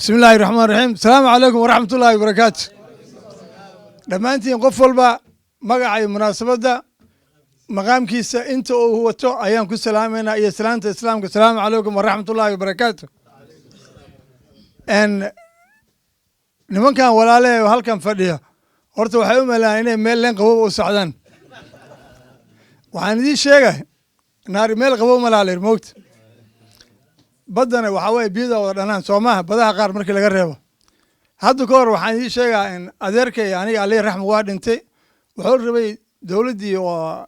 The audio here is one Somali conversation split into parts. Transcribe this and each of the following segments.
بسم الله الرحمن الرحيم السلام عليكم ورحمة الله وبركاته دمانتين قفل با مقعي مناسبة مقام كيسا انت هو تو ايام كل سلامنا يا سلامة السلام السلام عليكم ورحمة الله وبركاته ان نمان كان ولا له وهل كان فديه horta waxay u maleeyaan inay meel leen qabow u socdaan waxaan idin sheegay naari meel qabow ma laaleer moogta badana waxa way biyada wada dhanaan Soomaha badaha qaar markii laga reebo hadda ka hor waxaan idin sheegaa in adeerkay aniga Alle raxmo waa dhintay wuxuu rabay dawladii oo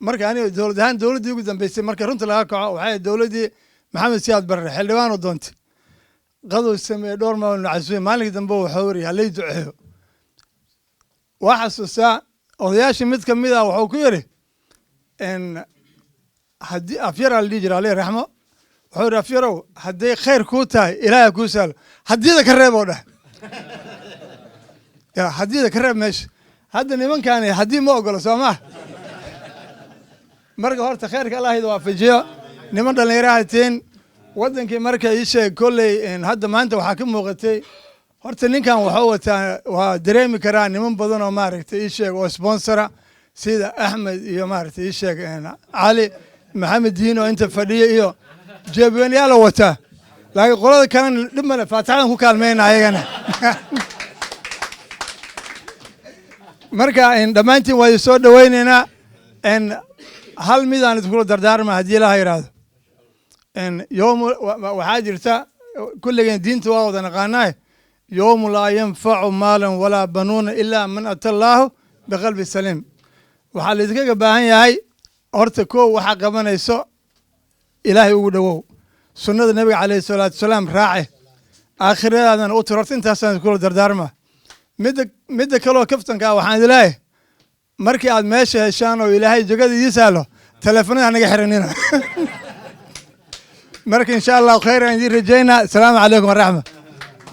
marka aniga dawladii ugu dambeysay marka runta laga kaco waxay dawladii Maxamed Siyaad Barre xildhibaan u doontay qado sameeyay dhowr maalin casuumay maalintii dambe wuxuu yiri halay duceeyo وحسوسا odayaashii mid kamid ah wuxuu ku yiri in hadii afyara la jira Alle raxmo wuxuu yiri afyaro hadii khayr ku tahay Ilaahay ku sal hadii ka reebo dhah ya hadii ka reeb meesh hadda nimankan hadii ma ogolo Soomaa marka horta khayrka Ilaahay waafajiyo niman dhalinyaraateen wadankii marka ay sheeg kulay in hadda maanta waxa ka muuqatay horta ninkan wuxuu wataa waa dareemi karaa niman badan oo maaragtay ii sheeg oo sponsora sida Axmed iyo maaragtay ii sheeg Ali Maxamed Diino inta fadhiyo iyo jeebanayaal wata laakiin qolada kan dhimana faataxan ku kaalmeynaa ayagana marka in dhamaantiin way soo dhaweynayna in hal midaan isku dardaarma hadii la yiraahdo in yoom waxa jirta kulligeen diinta waa wada naqaanaay يوم لا ينفع مالا ولا بنون إلا من أتى الله بقلب سليم وحال إذا باهن ياهي أرتكو وحق من يسوء إلهي ودوو سنة النبي عليه الصلاة والسلام راعي آخر هذا أوترت انت أصلا تقول دردارما مدى كلو كفتن كا وحان إلهي مركي عاد ماشي هشانو إلهي جقد يسألو تلفوني عنك حرنينا مركي إن شاء الله خير عندي رجينا السلام عليكم ورحمة